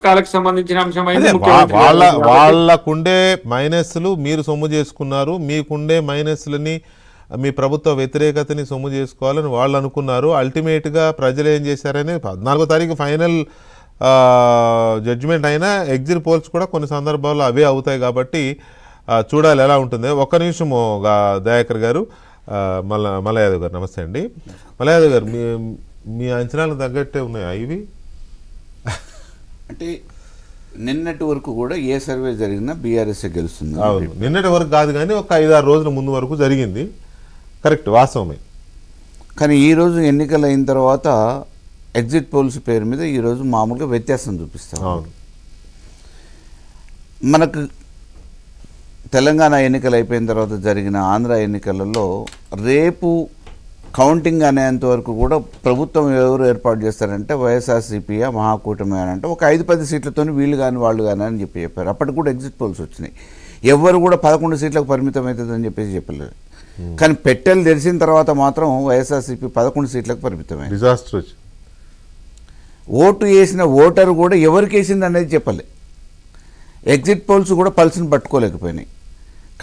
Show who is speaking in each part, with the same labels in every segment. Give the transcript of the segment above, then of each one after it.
Speaker 1: చట్టాలకు సంబంధించిన అంశమైంది.
Speaker 2: వాళ్ళకుండే మైనస్లు మీరు సొమ్ము చేసుకున్నారు, మీకుండే మైనస్లని మీ ప్రభుత్వ వ్యతిరేకతని సొమ్ము చేసుకోవాలని వాళ్ళు అనుకున్నారు. అల్టిమేట్గా ప్రజలు ఏం చేశారని 14వ తారీఖు ఫైనల్ జడ్జిమెంట్ అయినా ఎగ్జిట్ పోల్స్ కూడా కొన్ని సందర్భాల్లో అవే అవుతాయి. కాబట్టి చూడాలి ఎలా ఉంటుంది. ఒక్క నిమిషము దయాకర్ గారు, మల్లయాదవ్ గారు నమస్తే అండి. మల్లయాదవ్ గారు, మీ అంచనాలకు తగ్గట్టే ఉన్నాయా ఇవి?
Speaker 3: అంటే నిన్నటి వరకు కూడా ఏ సర్వే జరిగినా బీఆర్ఎస్ గెలుస్తుంది.
Speaker 2: అవును, నిన్నటి వరకు కాదు కానీ ఒక 5-6 రోజుల ముందు వరకు జరిగింది. కరెక్ట్, వాస్తవమే.
Speaker 3: కానీ ఈరోజు ఎన్నికలు అయిన తర్వాత ఎగ్జిట్ పోల్స్ పేరు మీద ఈరోజు మామూలుగా వ్యత్యాసం చూపిస్తాం.
Speaker 2: అవును,
Speaker 3: మనకు తెలంగాణ ఎన్నికలు అయిపోయిన తర్వాత జరిగిన ఆంధ్ర ఎన్నికలలో రేపు కౌంటింగ్ అనేంత వరకు కూడా ప్రభుత్వం ఎవరు ఏర్పాటు చేస్తారంటే వైఎస్ఆర్సీపీయా మహాకూటమి అని అంటే ఒక 5-10 సీట్లతో వీళ్ళు కానీ వాళ్ళు కానీ అని చెప్పారు. అప్పటికి కూడా ఎగ్జిట్ పోల్స్ వచ్చినాయి. ఎవరు కూడా 11 సీట్లకు పరిమితం అవుతుందని చెప్పలేదు. కానీ పెట్టెలు తెరిచిన తర్వాత మాత్రం వైఎస్ఆర్సీపీ 11 సీట్లకు పరిమితమైంది.
Speaker 2: డిజాస్టర్ వచ్చి
Speaker 3: ఓటు వేసిన ఓటరు కూడా ఎవరికి వేసింది అనేది చెప్పలే. ఎగ్జిట్ పోల్స్ కూడా పల్స్ని పట్టుకోలేకపోయినాయి.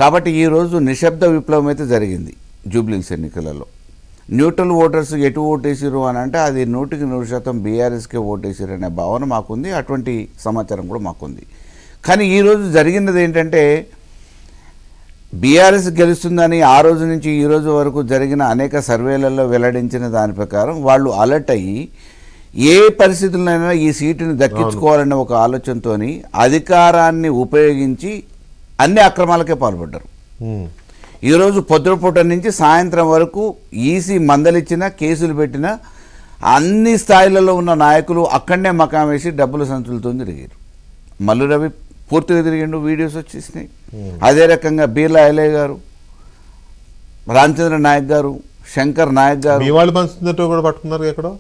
Speaker 3: కాబట్టి ఈరోజు నిశ్శబ్ద విప్లవం అయితే జరిగింది జూబ్లీహిల్స్ ఎన్నికలలో. న్యూట్రల్ ఓటర్స్ ఎటు ఓటేసారు అని అంటే అది 100% బీఆర్ఎస్కే ఓటేసారు అనే భావన మాకుంది. అటువంటి సమాచారం కూడా మాకుంది. కానీ ఈరోజు జరిగినది ఏంటంటే బీఆర్ఎస్ గెలుస్తుందని ఆ రోజు నుంచి ఈ రోజు వరకు జరిగిన అనేక సర్వేలలో వెల్లడించిన దాని ప్రకారం వాళ్ళు అలర్ట్ అయ్యి ఏ పరిస్థితుల్లోనైనా ఈ సీటుని దక్కించుకోవాలనే ఒక ఆలోచనతో అధికారాన్ని ఉపయోగించి అన్ని అక్రమాలకే పాల్పడ్డారు. ఈరోజు పొద్దుపూట నుంచి సాయంత్రం వరకు ఈసీ మందలిచ్చిన కేసులు పెట్టిన అన్ని స్థాయిలలో ఉన్న నాయకులు అక్కడనే మకాం వేసి డబ్బుల సంచులతో తిరిగారు. మల్లు రవి పూర్తిగా తిరిగిండు, వీడియోస్ వచ్చేసినాయి. అదే రకంగా బీర్లా ఐలయ్య గారు, రామచంద్ర నాయక్ గారు, శంకర్ నాయక్ గారు
Speaker 2: కూడా పట్టుకున్నారు. ఎక్కడో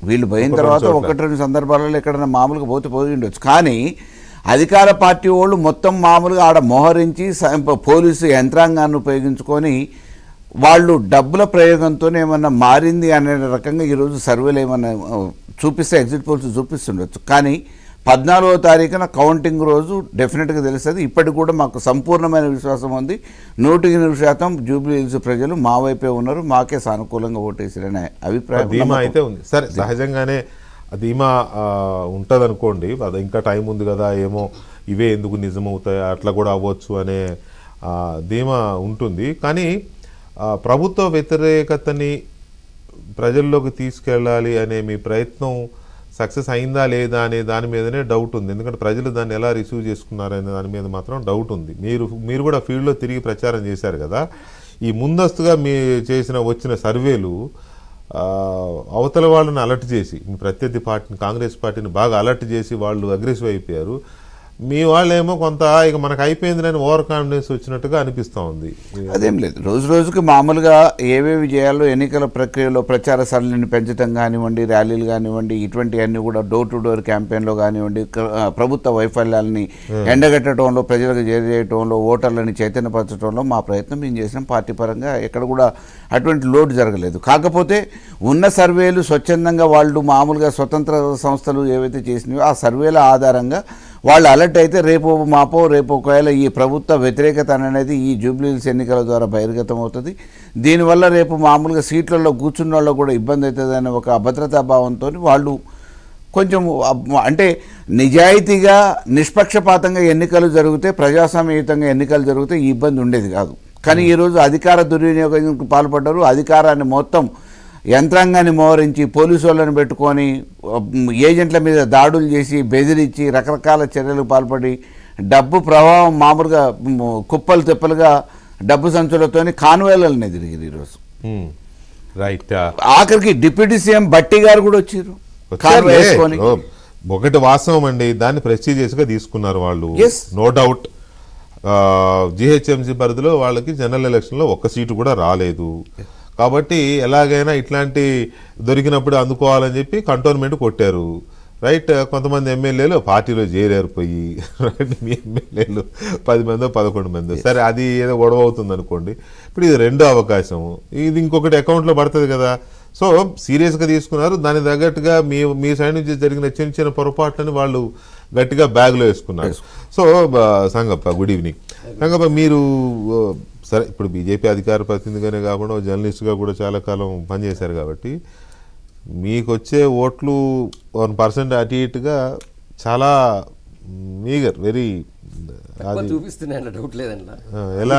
Speaker 3: వీళ్ళు పోయిన తర్వాత 1-2 సందర్భాలలో ఎక్కడైనా మామూలుగా పోయి ఉండొచ్చు. కానీ అధికార పార్టీ వాళ్ళు మొత్తం మామూలుగా ఆడ మోహరించి పోలీసు యంత్రాంగాన్ని ఉపయోగించుకొని వాళ్ళు డబ్బుల ప్రయోగంతో ఏమన్నా మారింది అనే రకంగా ఈరోజు సర్వేలు ఏమన్నా చూపిస్తే ఎగ్జిట్ పోల్స్ చూపిస్తుండొచ్చు. కానీ 14వ తారీఖున కౌంటింగ్ రోజు డెఫినెట్గా తెలుస్తుంది. ఇప్పటికి కూడా మాకు సంపూర్ణమైన విశ్వాసం ఉంది. 100% జూబ్లీహిల్స్ ప్రజలు మా వైపే ఉన్నారు, మాకే సానుకూలంగా ఓటేసారనే అభిప్రాయం
Speaker 2: అయితే ఉంది. సరే, సహజంగానే ధీమా ఉంటుంది అనుకోండి. అది ఇంకా టైం ఉంది కదా, ఏమో ఇవే ఎందుకు నిజమవుతాయి, అట్లా కూడా అవ్వచ్చు అనే ధీమా ఉంటుంది. కానీ ప్రభుత్వ వ్యతిరేకతని ప్రజల్లోకి తీసుకెళ్ళాలి అనే మీ ప్రయత్నం సక్సెస్ అయిందా లేదా అనే దాని మీదనే డౌట్ ఉంది. ఎందుకంటే ప్రజలు దాన్ని ఎలా రిసీవ్ చేసుకున్నారనే దాని మీద మాత్రం డౌట్ ఉంది. మీరు కూడా ఫీల్డ్లో తిరిగి ప్రచారం చేశారు కదా. ఈ ముందస్తుగా వచ్చిన సర్వేలు అవతల వాళ్ళని అలర్ట్ చేసి, మీ ప్రత్యర్థి పార్టీని కాంగ్రెస్ పార్టీని బాగా అలర్ట్ చేసి వాళ్ళు అగ్రెసివ్ అయిపోయారు. మీ వాళ్ళేమో కొంత ఇక మనకు అయిపోయిందని ఓవర్ కాన్ఫిడెన్స్ వచ్చినట్టుగా అనిపిస్తూ ఉంది.
Speaker 3: అదేం లేదు, రోజు రోజుకి మామూలుగా ఏవేవి చేయాలో ఎన్నికల ప్రక్రియలో ప్రచార సరళిని పెంచడం కానివ్వండి, ర్యాలీలు కానివ్వండి, ఇటువంటివన్నీ కూడా డోర్ టు డోర్ క్యాంపెయిన్లో కానివ్వండి, ప్రభుత్వ వైఫల్యాలని ఎండగట్టడంలో, ప్రజలకు చేరజేయటంలో, ఓటర్లని చైతన్యపరచడంలో మా ప్రయత్నం మేము చేసినాం. పార్టీ పరంగా ఎక్కడ కూడా అటువంటి లోటు జరగలేదు. కాకపోతే ఉన్న సర్వేలు స్వచ్ఛందంగా వాళ్ళు మామూలుగా స్వతంత్ర సంస్థలు ఏవైతే చేసినాయో ఆ సర్వేల ఆధారంగా వాళ్ళు అలర్ట్ అయితే రేపు ఒకవేళ ఈ ప్రభుత్వ వ్యతిరేకత అనేది ఈ జూబ్లీహిల్స్ ఎన్నికల ద్వారా బహిర్గతం అవుతుంది. దీనివల్ల రేపు మామూలుగా సీట్లలో కూర్చున్న వాళ్ళు కూడా ఇబ్బంది అవుతుంది అనే ఒక అభద్రతా భావంతో వాళ్ళు కొంచెం అంటే నిజాయితీగా నిష్పక్షపాతంగా ఎన్నికలు జరిగితే, ప్రజాస్వామ్యయుతంగా ఎన్నికలు జరిగితే ఈ ఇబ్బంది ఉండేది కాదు. కానీ ఈరోజు అధికార దుర్వినియోగానికి పాల్పడ్డారు. అధికారాన్ని మొత్తం యంత్రాంగాన్ని మోహరించి పోలీసు వాళ్ళని పెట్టుకొని ఏజెంట్ల మీద దాడులు చేసి బెదిరించి రకరకాల చర్యలకు పాల్పడి డబ్బు ప్రవాహం మామూలుగా కుప్పలు తెప్పలుగా డబ్బు సంచులతోని కాన్వేలను తిరిగిరు ఈరోజు.
Speaker 2: రైట్,
Speaker 3: ఆఖరికి డిప్యూటీ సీఎం భట్టి గారు కూడా వచ్చారు.
Speaker 2: ఒకటి వాస్తవం అండి, దాన్ని ప్రెస్టీజియస్గా తీసుకున్నారు వాళ్ళు, నో డౌట్. జిహెచ్ఎంసీ పరిధిలో వాళ్ళకి జనరల్ ఎలక్షన్లో ఒక్క సీటు కూడా రాలేదు. కాబట్టి ఎలాగైనా ఇట్లాంటి దొరికినప్పుడు అందుకోవాలని చెప్పి కంటోన్మెంట్ కొట్టారు. రైట్, కొంతమంది ఎమ్మెల్యేలు పార్టీలో చేరారు పోయి. రైట్, మీ ఎమ్మెల్యేలు 10 మందో 11 మందో, సరే అది ఏదో గొడవ అవుతుంది అనుకోండి. ఇప్పుడు ఇది రెండో అవకాశం, ఇది ఇంకొకటి అకౌంట్లో పడుతుంది కదా. సో సీరియస్గా తీసుకున్నారు. దాని తగ్గట్టుగా మీ సైడ్ నుంచి జరిగిన చిన్న చిన్న పొరపాట్లని వాళ్ళు గట్టిగా బ్యాగ్లో వేసుకున్నారు. So Sangappa, good evening. Sangappa, మీరు సరే ఇప్పుడు బీజేపీ అధికార ప్రతినిధిగానే కాకుండా జర్నలిస్ట్గా కూడా చాలా కాలం పనిచేశారు కాబట్టి మీకు వచ్చే ఓట్లు 1% అటు ఇటుగా చాలా మీగర్, వెరీ
Speaker 1: చూపిస్తున్నాయి, డౌట్ లేదన్న.
Speaker 2: ఎలా